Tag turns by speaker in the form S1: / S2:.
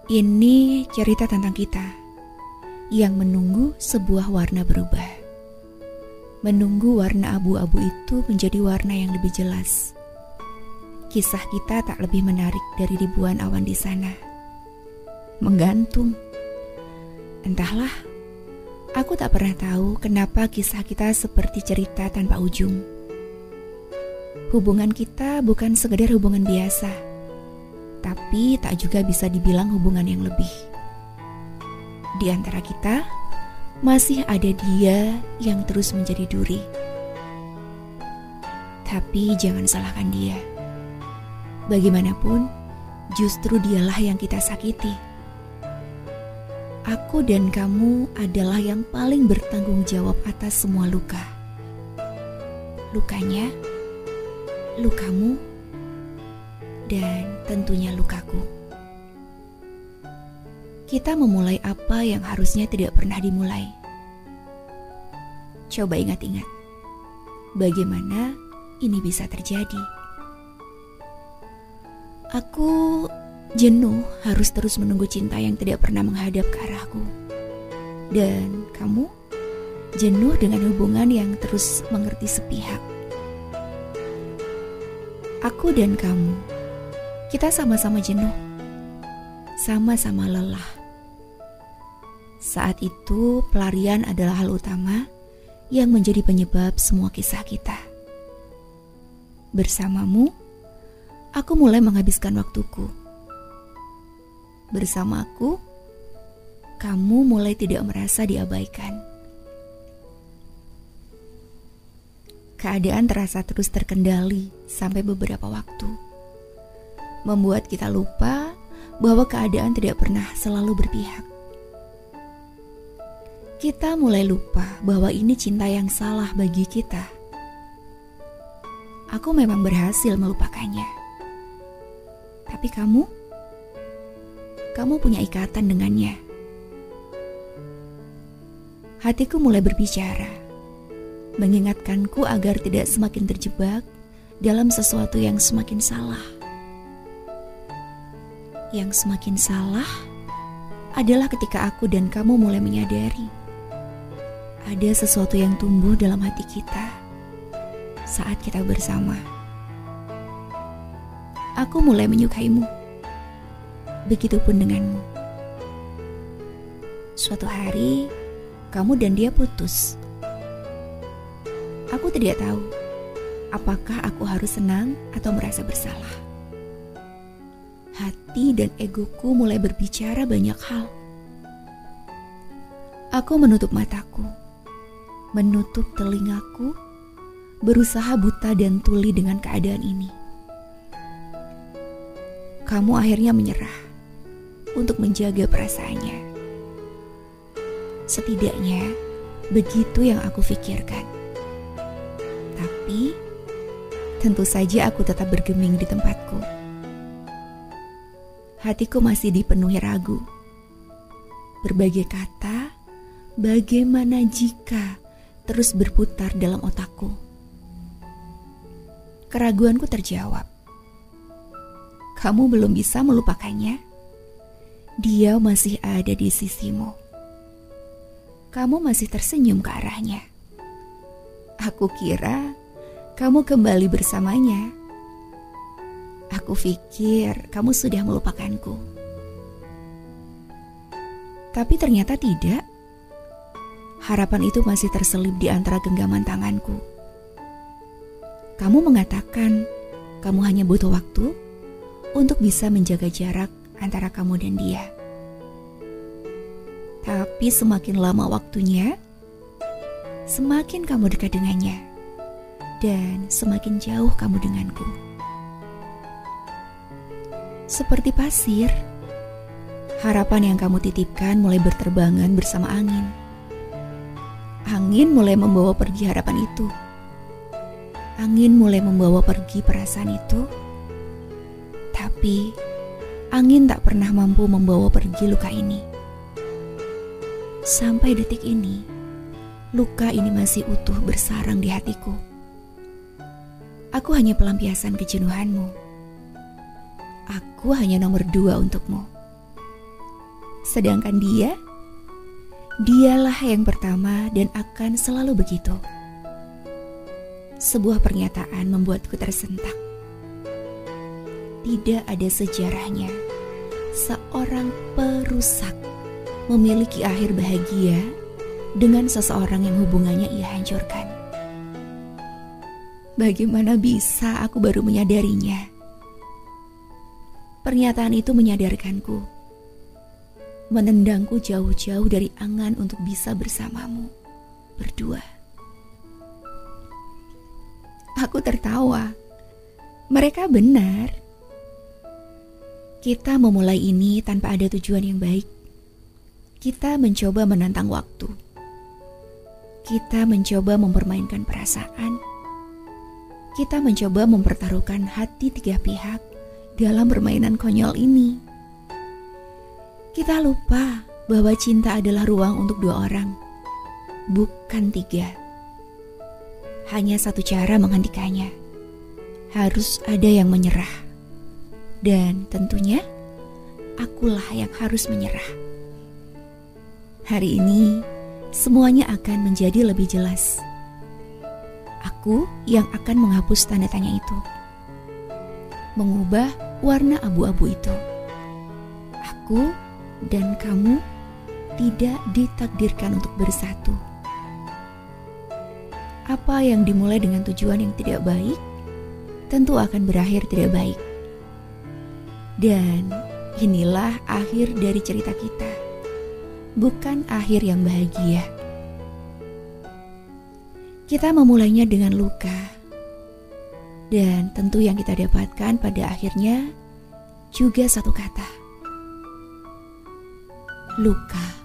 S1: Ini cerita tentang kita yang menunggu sebuah warna berubah. Menunggu warna abu-abu itu menjadi warna yang lebih jelas. Kisah kita tak lebih menarik dari ribuan awan di sana. Menggantung. Entahlah, aku tak pernah tahu kenapa kisah kita seperti cerita tanpa ujung. Hubungan kita bukan sekedar hubungan biasa, tapi tak juga bisa dibilang hubungan yang lebih. Di antara kita, masih ada dia yang terus menjadi duri. Tapi jangan salahkan dia. Bagaimanapun, justru dialah yang kita sakiti. Aku dan kamu adalah yang paling bertanggung jawab atas semua luka. Lukanya, lukamu, dan tentunya lukaku. Kita memulai apa yang harusnya tidak pernah dimulai. Coba ingat-ingat, bagaimana ini bisa terjadi? Aku jenuh harus terus menunggu cinta yang tidak pernah menghadap ke arahku. Dan kamu jenuh dengan hubungan yang terus mengerti sepihak. Aku dan kamu, kita sama-sama jenuh, sama-sama lelah. Saat itu pelarian adalah hal utama yang menjadi penyebab semua kisah kita. Bersamamu, aku mulai menghabiskan waktuku. Bersamaku, kamu mulai tidak merasa diabaikan. Keadaan terasa terus terkendali sampai beberapa waktu, membuat kita lupa bahwa keadaan tidak pernah selalu berpihak. Kita mulai lupa bahwa ini cinta yang salah bagi kita. Aku memang berhasil melupakannya. Tapi kamu punya ikatan dengannya. Hatiku mulai berbicara, mengingatkanku agar tidak semakin terjebak dalam sesuatu yang semakin salah. Yang semakin salah adalah ketika aku dan kamu mulai menyadari ada sesuatu yang tumbuh dalam hati kita saat kita bersama. Aku mulai menyukaimu. Begitupun denganmu. Suatu hari, kamu dan dia putus. Aku tidak tahu apakah aku harus senang atau merasa bersalah. Hati dan egoku mulai berbicara banyak hal. Aku menutup mataku, menutup telingaku, berusaha buta dan tuli dengan keadaan ini. Kamu akhirnya menyerah untuk menjaga perasaannya. Setidaknya begitu yang aku pikirkan. Tapi tentu saja aku tetap bergeming di tempatku. Hatiku masih dipenuhi ragu. Berbagai kata, bagaimana jika terus berputar dalam otakku. Keraguanku terjawab. Kamu belum bisa melupakannya. Dia masih ada di sisimu. Kamu masih tersenyum ke arahnya. Aku kira kamu kembali bersamanya. Aku pikir kamu sudah melupakanku. Tapi ternyata tidak. Harapan itu masih terselip di antara genggaman tanganku. Kamu mengatakan kamu hanya butuh waktu untuk bisa menjaga jarak antara kamu dan dia. Tapi semakin lama waktunya, semakin kamu dekat dengannya, dan semakin jauh kamu denganku. Seperti pasir, harapan yang kamu titipkan mulai berterbangan bersama angin. Angin mulai membawa pergi harapan itu. Angin mulai membawa pergi perasaan itu. Tapi angin tak pernah mampu membawa pergi luka ini. Sampai detik ini, luka ini masih utuh bersarang di hatiku. Aku hanya pelampiasan kejenuhanmu. Aku hanya nomor 2 untukmu. Sedangkan dialah yang pertama dan akan selalu begitu. Sebuah pernyataan membuatku tersentak. Tidak ada sejarahnya seorang perusak memiliki akhir bahagia dengan seseorang yang hubungannya ia hancurkan. Bagaimana bisa aku baru menyadarinya? Pernyataan itu menyadarkanku, menendangku jauh-jauh dari angan untuk bisa bersamamu, berdua. Aku tertawa. Mereka benar. Kita memulai ini tanpa ada tujuan yang baik. Kita mencoba menantang waktu. Kita mencoba mempermainkan perasaan. Kita mencoba mempertaruhkan hati tiga pihak dalam permainan konyol ini. Kita lupa bahwa cinta adalah ruang untuk dua orang, bukan tiga. Hanya satu cara menghentikannya. Harus ada yang menyerah. Dan tentunya, akulah yang harus menyerah. Hari ini, semuanya akan menjadi lebih jelas. Aku yang akan menghapus tanda tanya itu. Mengubah warna abu-abu itu. Aku dan kamu tidak ditakdirkan untuk bersatu. Apa yang dimulai dengan tujuan yang tidak baik, tentu akan berakhir tidak baik. Dan inilah akhir dari cerita kita, bukan akhir yang bahagia. Kita memulainya dengan luka, dan tentu yang kita dapatkan pada akhirnya juga satu kata: luka.